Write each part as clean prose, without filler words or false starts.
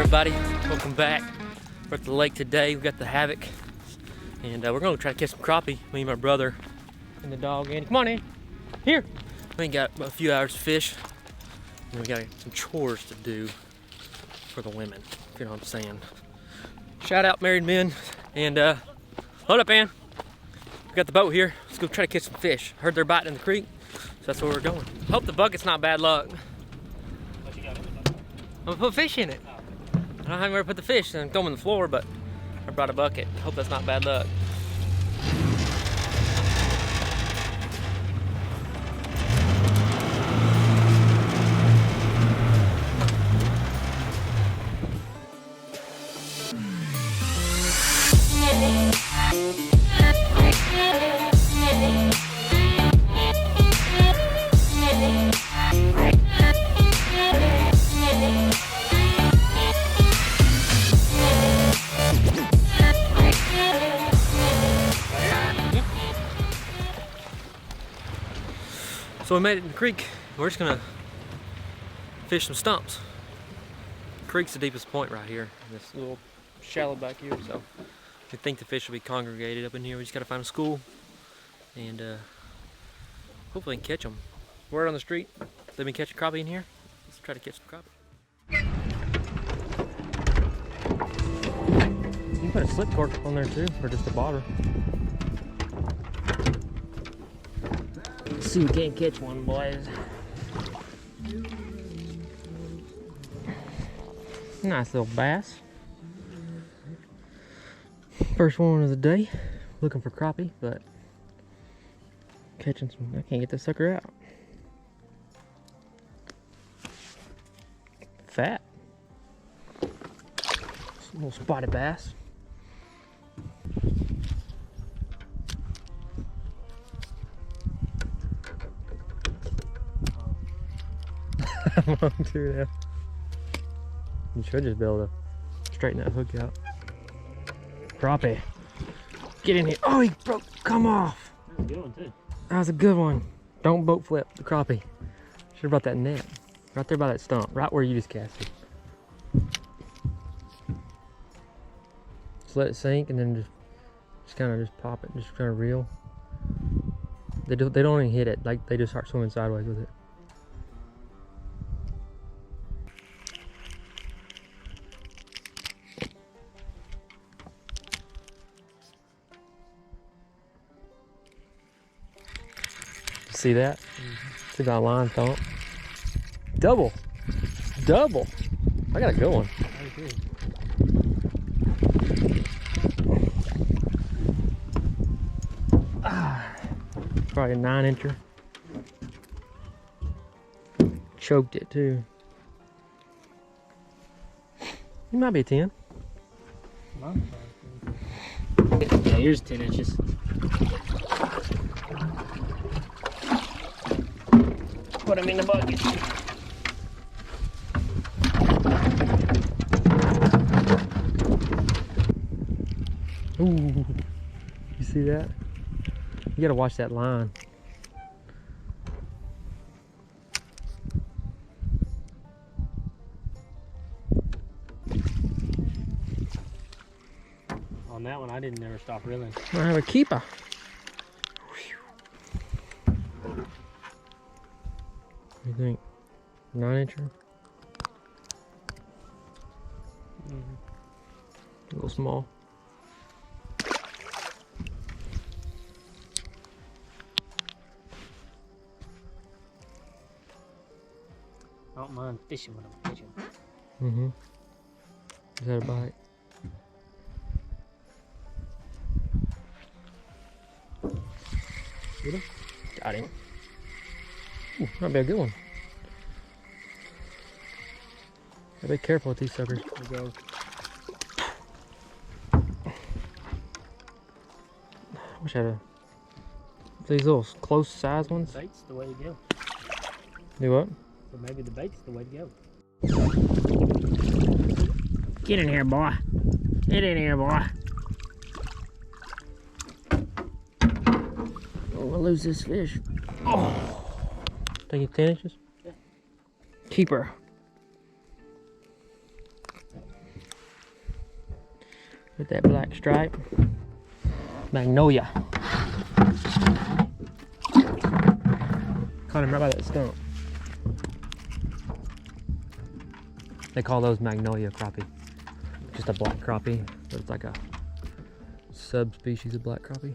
everybody, welcome back. We're at the lake today. We got the Havoc, and we're gonna try to catch some crappie. Me and my brother and the dog Andy. Come on, Andy. Here. We got a few hours to fish, and we got some chores to do for the women, if you know what I'm saying. Shout out married men, and hold up, Ann. We got the boat here. Let's go try to catch some fish. Heard they're biting in the creek, so that's where we're going. Hope the bucket's not bad luck. What you got in the bucket? I'm gonna put fish in it. I don't have anywhere to put the fish, and throw them on the floor, but I brought a bucket. Hope that's not bad luck. So we made it in the creek. We're just gonna fish some stumps. The creek's the deepest point right here. This little shallow back here, so we think the fish will be congregated up in here. We just gotta find a school and hopefully catch them. Word on the street, they've been catching crappie in here. Let's try to catch some crappie. You can put a slip cork on there too, or just a bobber. See if we can't catch one, boys. Nice little bass. First one of the day. Looking for crappie, but catching some. I can't get this sucker out. Fat. Little spotted bass. Long too now. You should just be able to straighten that hook out. Crappie. Get in here. Oh, he broke. Come off. That was a good one too. That was a good one. Don't boat flip the crappie. Should have brought that net. Right there by that stump. Right where you just cast it. Just let it sink and then just kind of just pop it. Just kind of reel. They don't even hit it. Like they just start swimming sideways with it. See that? See that line thump? Double! Double! I got a good one. Probably a 9-incher. Choked it too. You might be a 10. Yeah, here's 10 inches. Put him in the bucket. Ooh, you see that? You gotta watch that line. On that one, I didn't never stop reeling. I have a keeper. What do you think? 9-incher? A little small. I don't mind fishing when I'm fishing. Mm-hmm. Is that a bite? Get him? Got him. Ooh, might be a good one. Gotta be careful with these suckers. There we go. I wish I had these little close size ones. Bait's the way to go. Do what? So maybe the bait's the way to go. Get in here, boy. Get in here, boy. Oh, we'll lose this fish. Oh. Think it's 10 inches? Yeah. Keeper. with that black stripe. Magnolia. Caught him right by that stump. They call those Magnolia crappie. Just a black crappie, but it's like a subspecies of black crappie.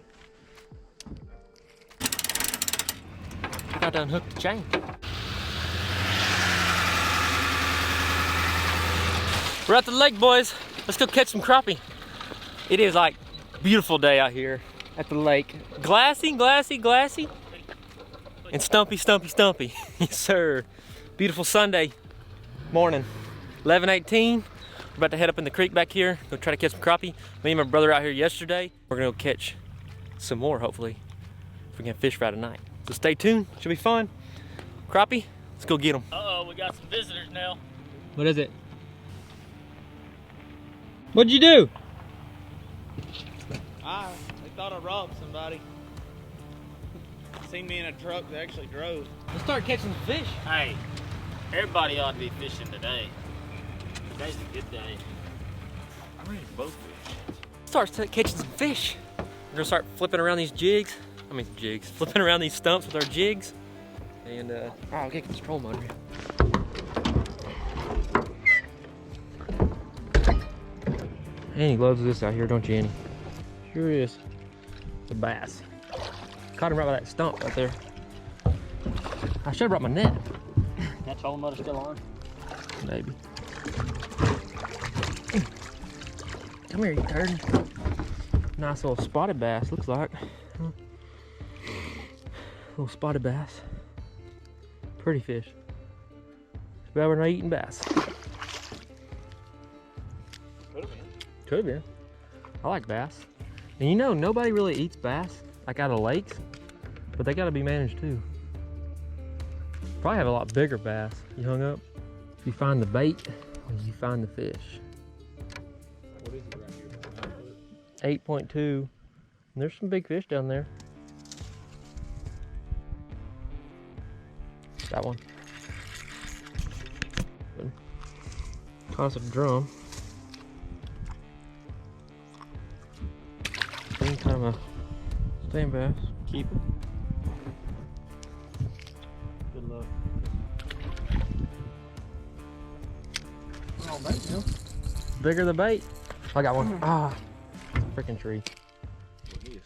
I got to unhook the chain. We're at the lake, boys. Let's go catch some crappie. It is like a beautiful day out here at the lake. Glassy, glassy, glassy. And stumpy, stumpy, stumpy. Yes, sir. Beautiful Sunday morning. 11:18. We're about to head up in the creek back here. Go try to catch some crappie. Me and my brother out here yesterday. We're gonna go catch some more, hopefully, if we can fish Friday night. So stay tuned. Should be fun. Crappie, let's go get them. Uh-oh, we got some visitors now. What is it? What'd you do? They thought I robbed somebody. Seen me in a truck that actually drove. Let's start catching fish. Hey, everybody ought to be fishing today. Today's a good day. I'm ready to both fish. Start catching some fish. We're gonna start flipping around these jigs. Flipping around these stumps with our jigs. And oh, I'll get this troll motor. Annie loves this out here, don't you, Annie? Sure is. It's a bass. Caught him right by that stump right there. I should have brought my net. That troll motor still on? Maybe. Come here, you turd. Nice little spotted bass, looks like. Little spotted bass. Pretty fish. It's bad we're not eating bass. Could have been. I like bass. And you know, nobody really eats bass, like out of lakes, but they gotta be managed too. Probably have a lot bigger bass. You hung up? If you find the bait, and you find the fish. What is it right here? 8.2. And there's some big fish down there. That one. Caught us a drum. Same kind of a same bass. Keep it. Good luck. Oh, bait, you know. Bigger the bait. I got one. Ah, freaking tree.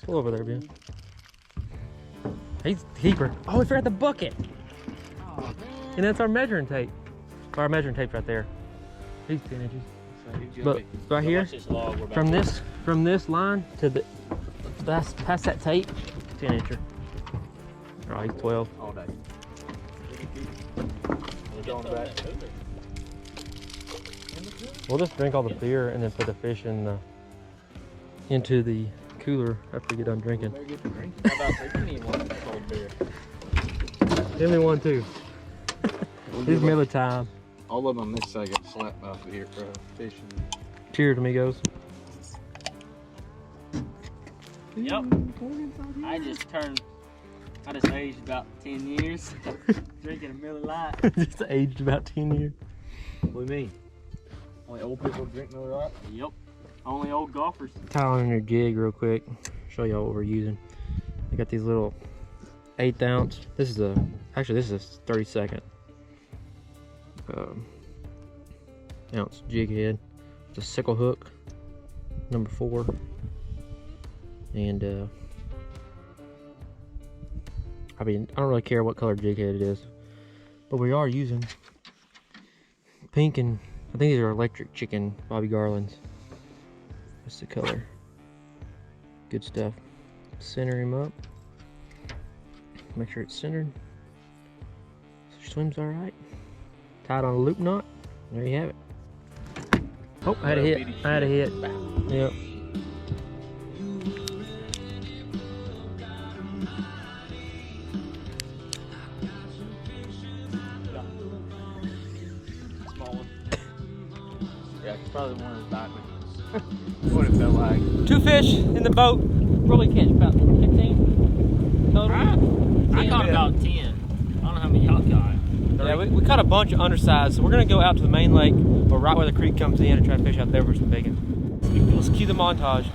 Pull over there, Ben. He's keeper. Oh, we forgot the bucket. Oh, And that's our measuring tape. Our measuring tape's right there. He's 10 inches. But right here, from this line to the past that tape, 10 incher. Oh, he's 12. All day. we're going back. We'll just drink all the beer and then put the fish into the cooler after we get done drinking. How about they can eat one cold beer? Give me one too. It's Miller time. All of them on this side got slapped off of here for fishing. Cheers, amigos. Yep. I just aged about 10 years. Drinking a Miller Lite. Just aged about 10 years. What do you mean? Only old people drink Miller Lite? Yep. Only old golfers. Tie on your jig real quick. Show y'all what we're using. I got these little 1/8 ounce. This is a 32nd ounce jig head. It's a sickle hook, number 4, and I don't really care what color jig head it is, but we are using pink, and I think these are electric chicken Bobby Garlands. That's the color. Good stuff. Center him up. Make sure it's centered. Swims all right. Tied on a loop knot. There you have it. Oh, I had a hit. Yep. Small one. Yeah, it's probably one of the back ones. What it felt like. 2 fish in the boat. Probably catch about 15 total. I caught about 10. I don't know how many y'all got. Yeah, we caught a bunch of undersized, so we're gonna go out to the main lake, or right where the creek comes in, and try to fish out there for some bacon. Let's cue the montage.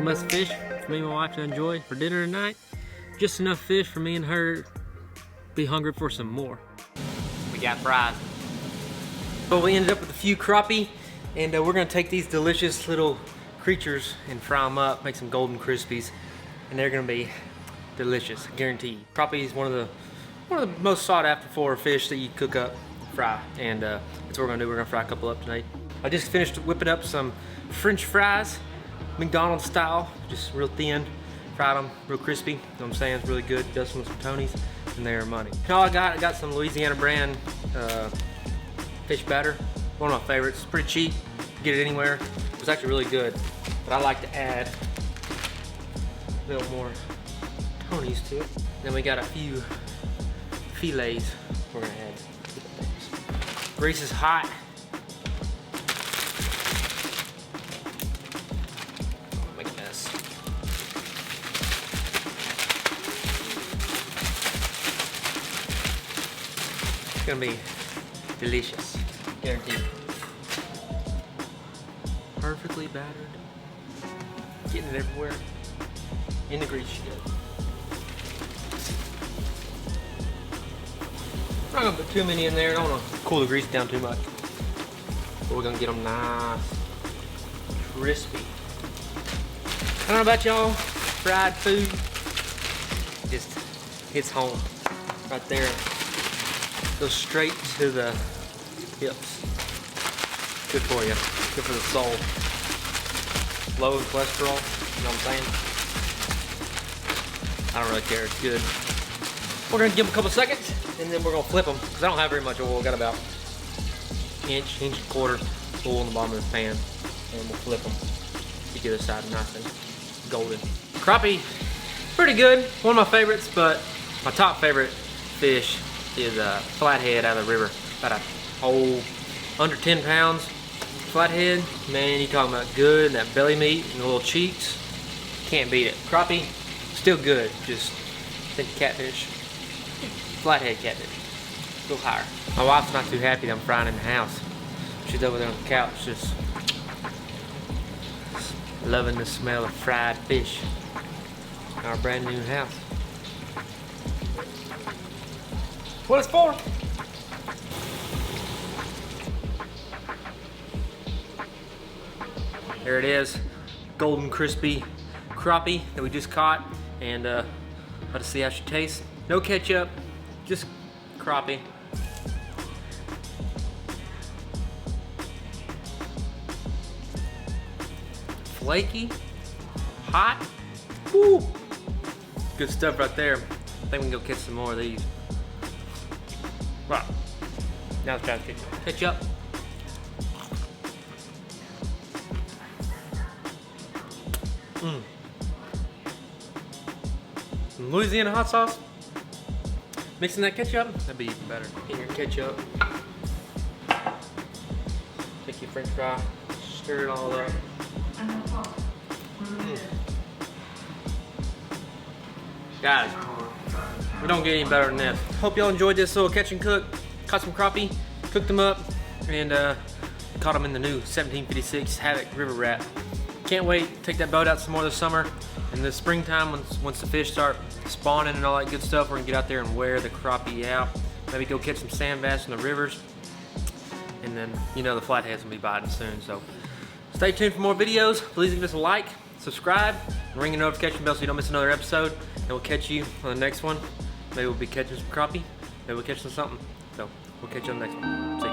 Mess of fish for me and my wife to enjoy for dinner tonight. Just enough fish for me and her be hungry for some more. We got fries. But we ended up with a few crappie, and we're gonna take these delicious little creatures and fry them up, make some golden crispies, and they're gonna be delicious, guaranteed. Crappie is one of the most sought after for fish that you cook up, fry, and that's what we're gonna do. We're gonna fry a couple up tonight. I just finished whipping up some French fries, McDonald's style, just real thin, fried them, real crispy, you know what I'm saying? It's really good, dust them with some Tony's, and they're money. And all I got some Louisiana brand fish batter, one of my favorites. It's pretty cheap, get it anywhere. It's actually really good, but I like to add a little more Tony's to it. Then we got a few fillets we're gonna add. Grease is hot. It's gonna be delicious, guaranteed. Perfectly battered, getting it everywhere. In the grease you go. I'm not gonna put too many in there. I don't wanna cool the grease down too much. But we're gonna get them nice, crispy. I don't know about y'all, fried food just hits home right there. Goes straight to the hips. Good for you. Good for the soul. Low in cholesterol, you know what I'm saying? I don't really care, it's good. We're gonna give them a couple seconds and then we're gonna flip them because I don't have very much oil. I got about inch and a quarter oil in the bottom of the pan, and we'll flip them. Get the other side nice and golden. Crappie, pretty good. One of my favorites, but my top favorite fish is a flathead out of the river. About a whole under 10 pounds flathead. Man, you talking about good, and that belly meat and the little cheeks. Can't beat it. Crappie, still good. Just think catfish. Flathead catfish. A little higher. My wife's not too happy that I'm frying in the house. She's over there on the couch just loving the smell of fried fish in our brand new house. What it's for? There it is, golden crispy crappie that we just caught, and let's see how she tastes. No ketchup, just crappie. Flaky, hot, woo! Good stuff right there. I think we can go catch some more of these. Right. Now let's try the ketchup. Some Louisiana hot sauce. Mixing that ketchup, that'd be even better. Get your ketchup. Take your French fry, stir it all up. Guys, we don't get any better than this. Hope y'all enjoyed this little catch and cook. Caught some crappie, cooked them up, and caught them in the new 1756 Havoc River Rat. Can't wait to take that boat out some more this summer. In the springtime, once the fish start spawning and all that good stuff, we're gonna get out there and wear the crappie out. Maybe go catch some sand bass in the rivers. And then, you know, the flatheads will be biting soon. So stay tuned for more videos. Please give us a like, subscribe, and ring the notification bell so you don't miss another episode. And we'll catch you on the next one. Maybe we'll be catching some crappie. Maybe we'll catch some something. So we'll catch you on the next one. See ya.